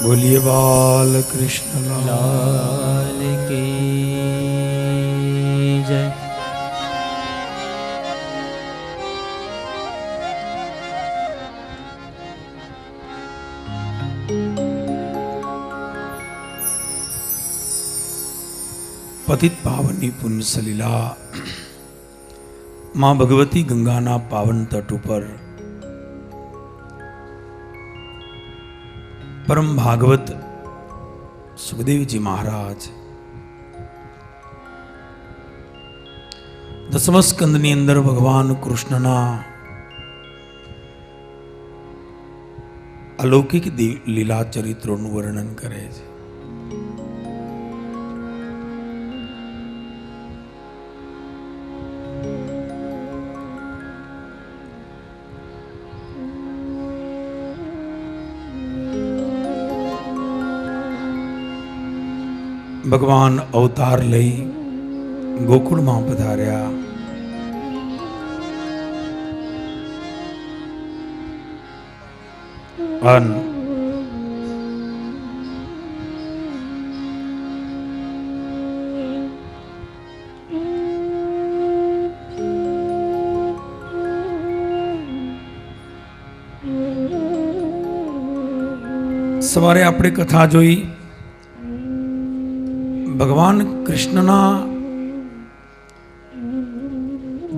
बोलिए बाल कृष्ण लाल की जय। पतित पावनी पुण्य सलीला मां भगवती गंगाना पावन तट पर परम भागवत सुखदेव जी महाराज दसम स्कंदनी अंदर भगवान कृष्णना अलौकिक લીલા ચરિત્રોનું વર્ણન કરે છે. ભગવાન અવતાર લઈ ગોકુળમાં પધાર્યા. અન સવારે આપણે કથા જોઈ. ભગવાન કૃષ્ણના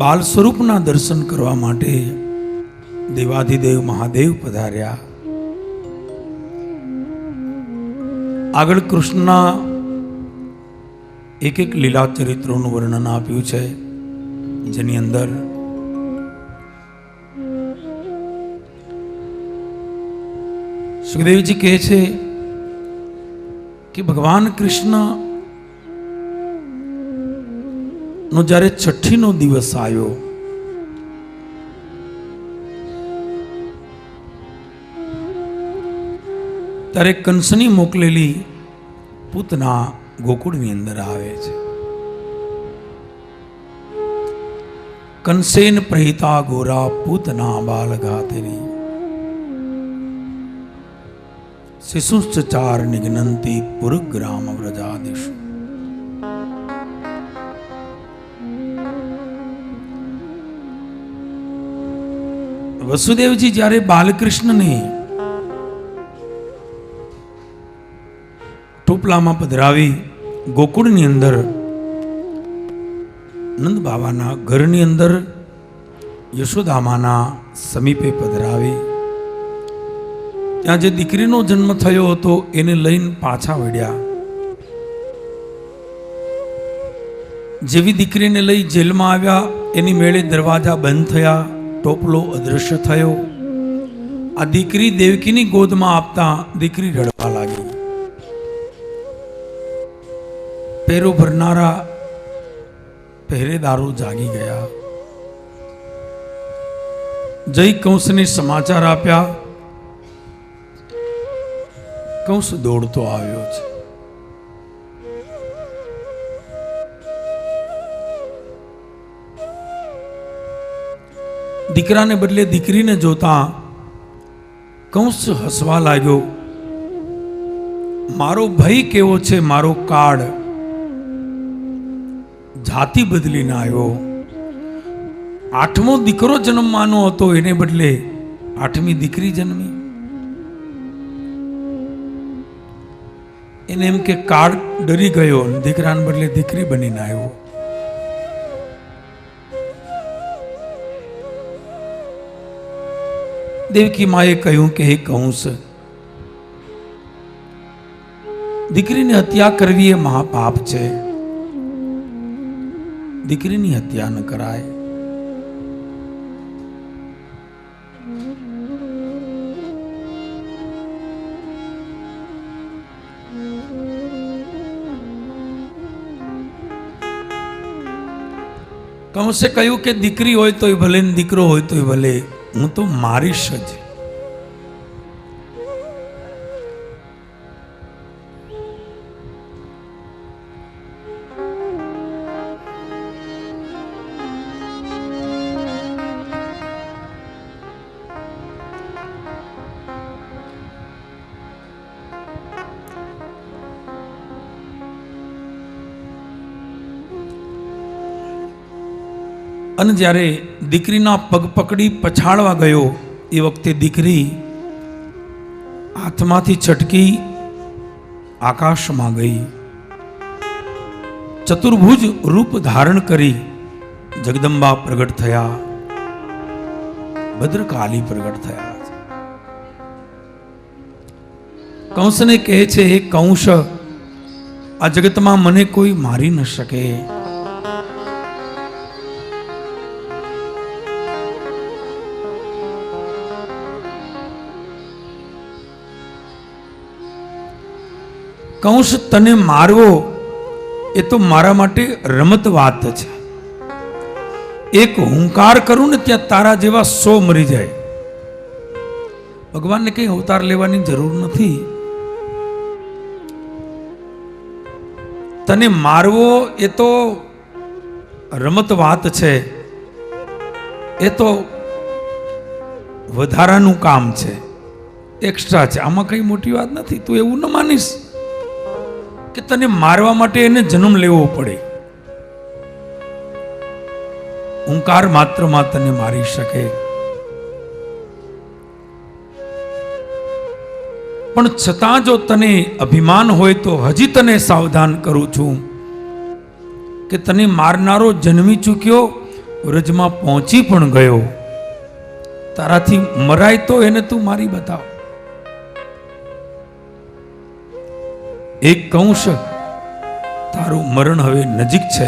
બાલ સ્વરૂપના દર્શન કરવા માટે દેવાધિદેવ મહાદેવ પધાર્યા. આગળ કૃષ્ણના એક એક લીલા ચરિત્રોનું વર્ણન આપ્યું છે, જેની અંદર સુખદેવજી કહે છે કે ભગવાન કૃષ્ણ નો જ્યારે છઠ્ઠીનો દિવસ આવ્યો ત્યારે કંસની મોકલેલી પૂતના ગોકુળની અંદર આવે છે. કંસેન પ્રહિતા ગોરા પૂતના બાલઘાતિની શિશુશ્ચાર નિઘ્નંતી પુરગ્રામ વ્રજાદિષુ. વસુદેવજી જ્યારે બાલકૃષ્ણને ટોપલામાં પધરાવી ગોકુળની અંદર નંદ બાબાના ઘરની અંદર યશોદામાના સમીપે પધરાવી, ત્યાં જે દીકરીનો જન્મ થયો હતો એને લઈને પાછા વળ્યા. જેવી દીકરીને લઈ જેલમાં આવ્યા એની મેળે દરવાજા બંધ થયા, ટોપલો અદૃશ્ય થયો. આ દીકરી દેવકીની ગોદમાં આપતા દીકરી રડવા લાગી. પેરો ભરનારા પહેરેદારો જાગી ગયા. જય કંસને સમાચાર આપ્યા. કંસ દોડતો આવ્યો છે. દીકરાને બદલે દીકરીને જોતા કંસ હસવા લાગ્યો. મારો ભય કેવો છે, મારો કાળ જાતિ બદલીને આવ્યો. આઠમો દીકરો જન્મવાનો હતો, એને બદલે આઠમી દીકરી જન્મી. એને એમ કે કાળ ડરી ગયો, દીકરાને બદલે દીકરી બનીને આવ્યો. દેવકી માએ કહ્યું કે હે કંસ, દીકરીની હત્યા કરવી એ મહાપાપ છે. દીકરીની હત્યા ન કરાય. કંસે કહ્યું કે દીકરી હોય તોય ભલે ને દીકરો હોય તોય ભલે, હું તો મારીશ જ. અને જ્યારે દીકરીના પગ પકડી પછાડવા ગયો એ વખતે દીકરી હાથમાંથી છટકી આકાશમાં ગઈ. ચતુર્ભુજ રૂપ ધારણ કરી જગદંબા પ્રગટ થયા, ભદ્રકાલી પ્રગટ થયા. કંસને કહે છે, હે કંસ, આ જગતમાં મને કોઈ મારી ન શકે. કંસ, તને મારવો એ તો મારા માટે રમત વાત છે. એક હુંકાર કરું ને ત્યાં તારા જેવા 100 મરી જાય. ભગવાનને કઈ અવતાર લેવાની જરૂર નથી. તને મારવો એ તો રમત વાત છે, એ તો વધારાનું કામ છે, એક્સ્ટ્રા છે. આમાં કઈ મોટી વાત નથી. તું એવું ન માનીશ કે તને મારવા માટે એને જન્મ લેવો પડે. હુંકાર માત્રમાં તને મારી શકે. પણ છતાં જો તને અભિમાન હોય તો હજી તને સાવધાન કરું છું કે તને મારનારો જન્મી ચૂક્યો, વ્રજમાં પહોંચી પણ ગયો. તારાથી મરાય તો એને તું મારી બતાવ. એક કંસ, તારું મરણ હવે નજીક છે.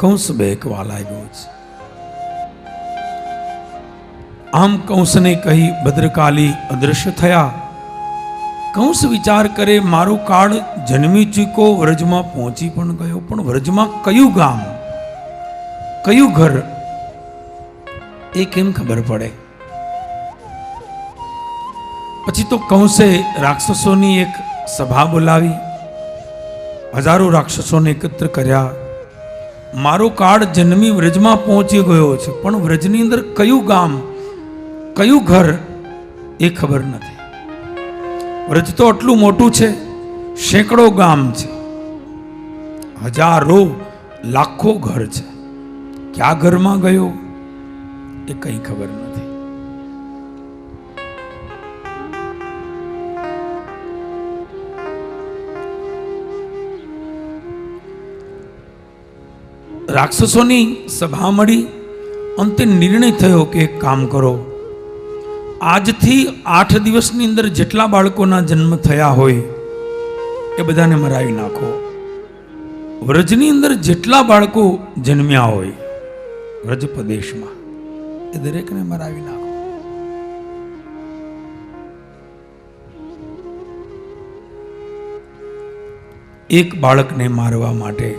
કંસ બેકવા લાગ્યો છે. આમ કંસને કહી ભદ્રકાલી અદૃશ્ય થયા. કંસ વિચાર કરે, મારો કાળ જન્મી ચૂક્યો, વ્રજમાં પહોંચી પણ ગયો, પણ વ્રજમાં કયું ગામ, કયું ઘર એ કેમ ખબર પડે? પછી તો કંસે રાક્ષસોની એક સભા બોલાવી, હજારો રાક્ષસોને એકત્ર કર્યા. મારો કાળ જન્મી વ્રજમાં પહોંચી ગયો છે, પણ વ્રજની અંદર કયું ગામ, કયું ઘર એ ખબર નથી. વ્રજ તો આટલું મોટું છે, સેંકડો ગામ છે, હજારો લાખો ઘર છે. ક્યાં ઘરમાં ગયો એ કઈ ખબર નથી. રાક્ષસોની સભા મળી. અંતે નિર્ણય થયો કે એક કામ કરો, આજથી 8 દિવસની અંદર જેટલા બાળકોના જન્મ થયા હોય એ બધાને મરાવી નાખો. વ્રજની અંદર જેટલા બાળકો જન્મ્યા હોય વ્રજ પ્રદેશમાં એ દરેકને મરાવી નાખો. એક બાળકને મારવા માટે,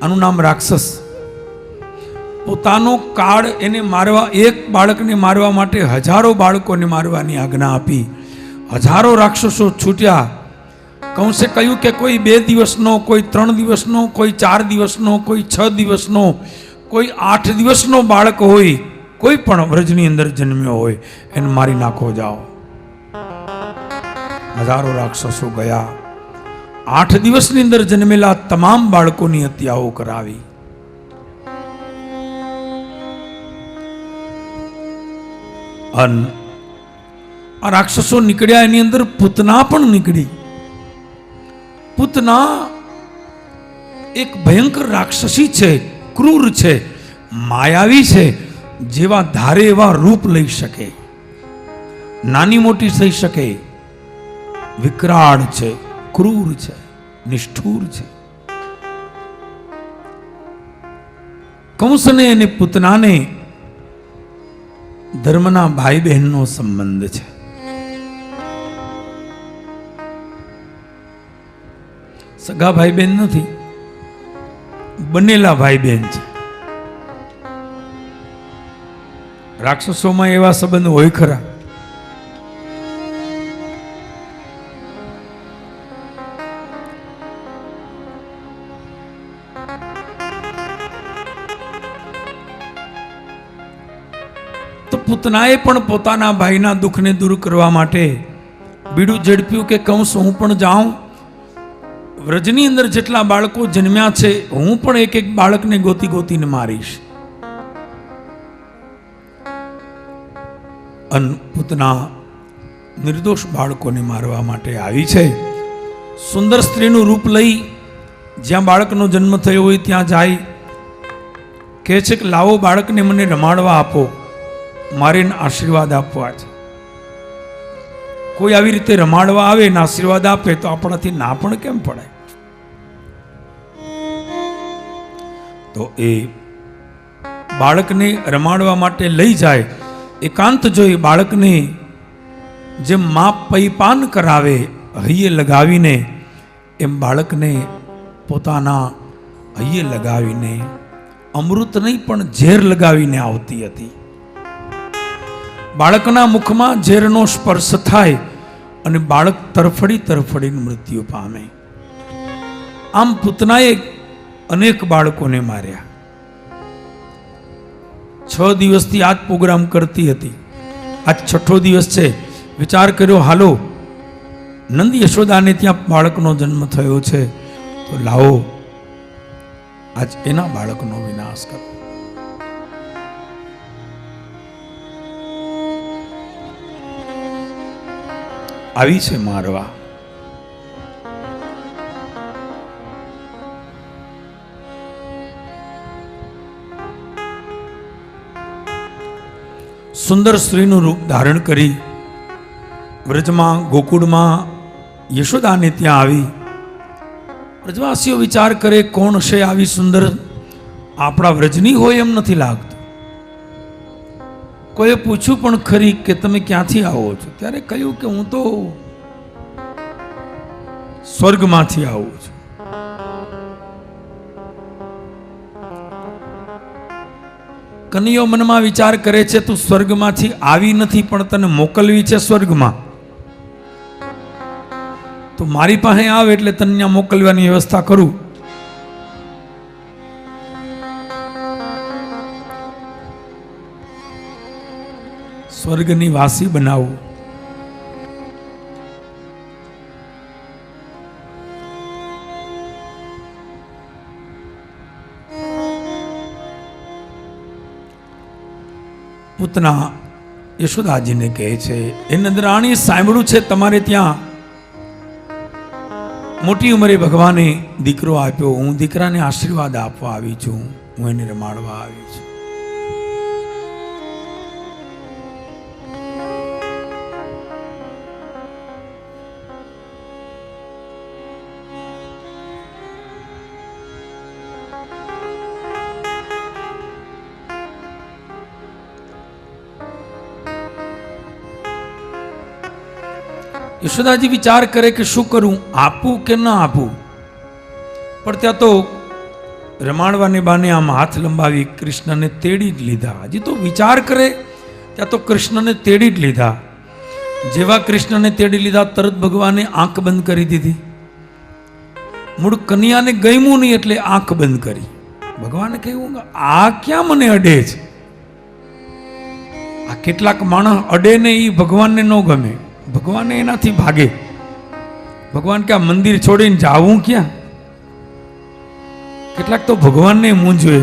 આનું નામ રાક્ષસ, પોતાનો કાળ એને મારવા, એક બાળકને મારવા માટે હજારો બાળકોને મારવાની આજ્ઞા આપી. હજારો રાક્ષસો છૂટ્યા. કંસે કહ્યું કે કોઈ 2 દિવસનો, કોઈ 3 દિવસનો, કોઈ 4 દિવસનો, કોઈ 6 દિવસનો, કોઈ 8 દિવસનો બાળક હોય, કોઈ પણ વ્રજની અંદર જન્મ્યો હોય એને મારી નાખો જાઓ. હજારો રાક્ષસો ગયા. 8 દિવસની અંદર જન્મેલા તમામ બાળકોની હત્યાઓ કરાવી. આ રાક્ષસો નીકળ્યા, એની અંદર પૂતના પણ નીકળી. પૂતના એક ભયંકર રાક્ષસી છે, ક્રૂર છે, માયાવી છે. જેવા ધારે એવા રૂપ લઈ શકે, નાની મોટી થઈ શકે. વિકરાળ છે, ક્રૂર છે, નિષ્ઠુર છે. કંસને અને પૂતનાને ધર્મના ભાઈ બહેનનો સંબંધ છે. સગા ભાઈ બહેન નથી, બનેલા ભાઈ બહેન છે. રાક્ષસોમાં એવા સંબંધ હોય ખરા. તો પૂતનાએ પણ પોતાના ભાઈના દુઃખને દૂર કરવા માટે બીડું ઝડપ્યું કે કંસ હું પણ જાઉં, વ્રજની અંદર જેટલા બાળકો જન્મ્યા છે હું પણ એક એક બાળકને ગોતી ગોતીને મારીશ. અને પૂતના નિર્દોષ બાળકોને મારવા માટે આવી છે. સુંદર સ્ત્રીનું રૂપ લઈ જ્યાં બાળકનો જન્મ થયો હોય ત્યાં જાય, કહે છે કે લાવો બાળકને મને રમાડવા આપો, મારીને આશીર્વાદ આપવા છે. કોઈ આવી રીતે રમાડવા આવે ને આશીર્વાદ આપે તો આપણાથી ના પણ કેમ પડે? તો એ બાળકને રમાડવા માટે લઈ જાય. એકાંત જોઈ બાળકને જેમ મા પૈપાન કરાવે હૈયે લગાવીને, એમ બાળકને પોતાના હૈયે લગાવીને અમૃત નહીં પણ ઝેર લગાવીને આવતી હતી. બાળકના મુખમાં ઝેરનો સ્પર્શ થાય અને બાળક તરફડી તરફડીને મૃત્યુ પામે. આમ પૂતનાએ અનેક બાળકોને માર્યા. 6 દિવસથી આ જ પ્રોગ્રામ કરતી હતી. આજ 6થો દિવસ છે. વિચાર કર્યો હાલો નંદ યશોદાને ત્યાં બાળકનો જન્મ થયો છે તો લાવો આજ એના બાળકનો વિનાશ કરો. આવી છે મારવા. સુંદર સ્ત્રીનું રૂપ ધારણ કરી વ્રજમાં ગોકુળમાં યશોદાને ત્યાં આવી. વ્રજવાસીઓ વિચાર કરે કોણ છે આવી સુંદર, આપણા વ્રજની હોય એમ નથી લાગતું. કોઈએ પૂછ્યું પણ ખરી કે તમે ક્યાંથી આવો છો? ત્યારે કહ્યું કે હું તો સ્વર્ગમાંથી આવું છું. કનૈયો મનમાં વિચાર કરે છે તું સ્વર્ગમાંથી આવી નથી પણ તને મોકલવી છે સ્વર્ગમાં, તો મારી પાસે આવે એટલે તને ત્યાં મોકલવાની વ્યવસ્થા કરું. સ્વર્ગની વાસી બનાવું. પૂતના યશોદાજીને કહે છે એ નંદરાણી સાંભળ્યું છે તમારે ત્યાં મોટી ઉંમરે ભગવાને દીકરો આપ્યો, હું દીકરાને આશીર્વાદ આપવા આવી છું, હું એને રમાડવા આવી છું. યશોદાજી વિચાર કરે કે શું કરું, આપું કે ન આપું. પણ ત્યાં તો રમાડવાને બાને આમ હાથ લંબાવી કૃષ્ણને તેડી જ લીધા. હજી તો વિચાર કરે ત્યાં તો કૃષ્ણને તેડી જ લીધા. જેવા કૃષ્ણને તેડી લીધા તરત ભગવાને આંખ બંધ કરી દીધી. મૂળ કન્યાને ગમ્યું નહીં એટલે આંખ બંધ કરી. ભગવાને કહ્યું આ ક્યાં મને અડે છે? આ કેટલાક માણસ અડે ને એ ભગવાનને ન ગમે, ભગવાન એનાથી ભાગે. ભગવાન કે આ મંદિર છોડીને જાવું ક્યાં? કેટલાક તો ભગવાનને મૂંઝવે.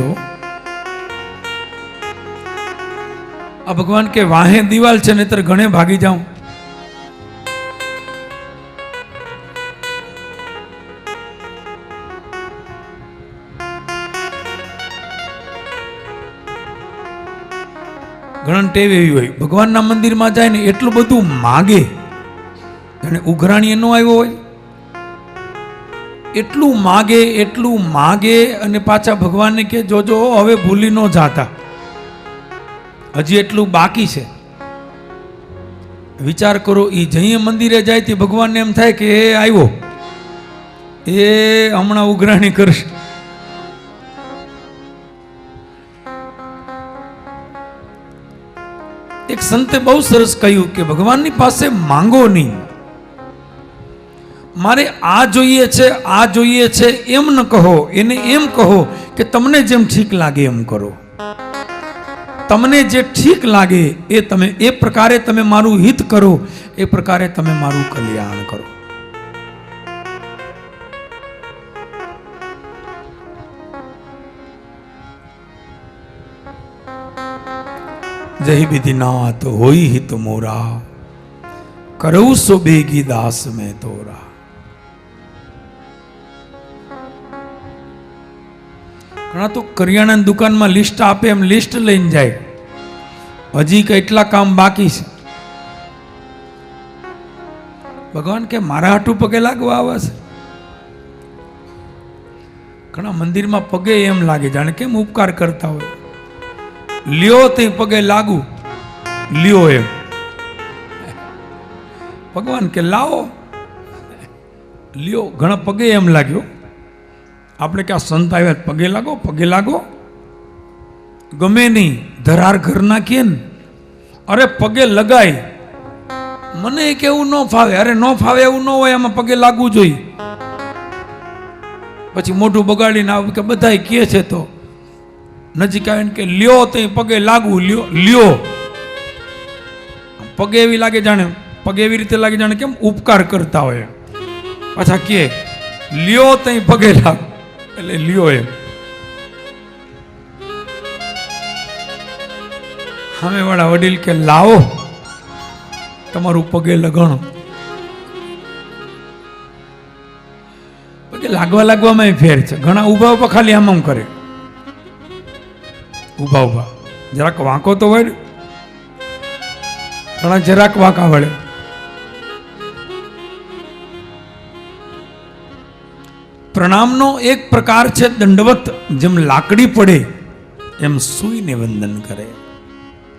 આ ભગવાન કે વાહે દિવાલ છે નહીતર ઘણે ભાગી જાઉં. ઘણા ટેવ એવી હોય ભગવાનના મંદિરમાં જાય ને એટલું બધું માગે, જાણે ઉઘરાણી નો આવ્યો હોય એટલું માગે અને પાછા ભગવાનને કે જોજો હવે ભૂલી ન જાતા, હજી એટલું બાકી છે. વિચાર કરો એ જઈએ મંદિરે જાય તે ભગવાનને એમ થાય કે એ આવ્યો, એ હમણાં ઉઘરાણી કરશે. એક સંતે બહુ સરસ કહ્યું કે ભગવાનની પાસે માંગો નહીં, મારે આ જોઈએ છે એમ ન કહો, એને એમ કહો કે તમને જેમ ઠીક લાગે એમ કરો. તમને જે ઠીક લાગે એ તમે એ પ્રકારે તમે મારું હિત કરો, એ પ્રકારે તમે મારું કલ્યાણ કરો. જય વિધિનાથ હોઈ હિત મોરા, કરઉ સો બેગી દાસ મેં તોરા. ઘણા તો કરિયાણાની દુકાનમાં લિસ્ટ આપે એમ લિસ્ટ લઈને જાય, હજી કેટલા કામ બાકી છે. ભગવાન કે મારા હાટું પગે લાગવા આવે છે. ઘણા મંદિરમાં પગે એમ લાગે જાણે કેમ ઉપકાર કરતા હોય. લ્યો તે પગે લાગુ, લ્યો એમ. ભગવાન કે લાવો, લ્યો. ઘણા પગે એમ લાગ્યો. આપણે કે આ સંત આવ્યા પગે લાગો, પગે લાગો. ગમે નહીં, ધરાર ઘર નાખીએ ને, અરે પગે લગાય. મને કેવું ન ફાવે. અરે ન ફાવે એવું ન હોય, આમાં પગે લાગવું જોઈએ. પછી મોઢું બગાડીને આવું કે બધાય કહે છે તો નજીક આવીને કે લ્યો તે પગે લાગવું, લ્યો લ્યો. પગે એવી લાગે જાણે, પગે એવી રીતે લાગે જાણે કેમ ઉપકાર કરતા હોય. પાછા કે લ્યો તે પગે લાગ, એટલે લ્યો એમ. સામે વાળા વડીલ કે લાવો તમારું પગે લગણો. પગે લાગવામાં ફેર છે. ઘણા ઉભા ઉભા ખાલી આમ કરે, ઉભા ઉભા જરાક વાંકો તો વળે, ઘણા જરાક વાંકા વળે. પ્રણામનો એક પ્રકાર છે દંડવત. જેમ લાકડી પડે એમ સૂઈને વંદન કરે.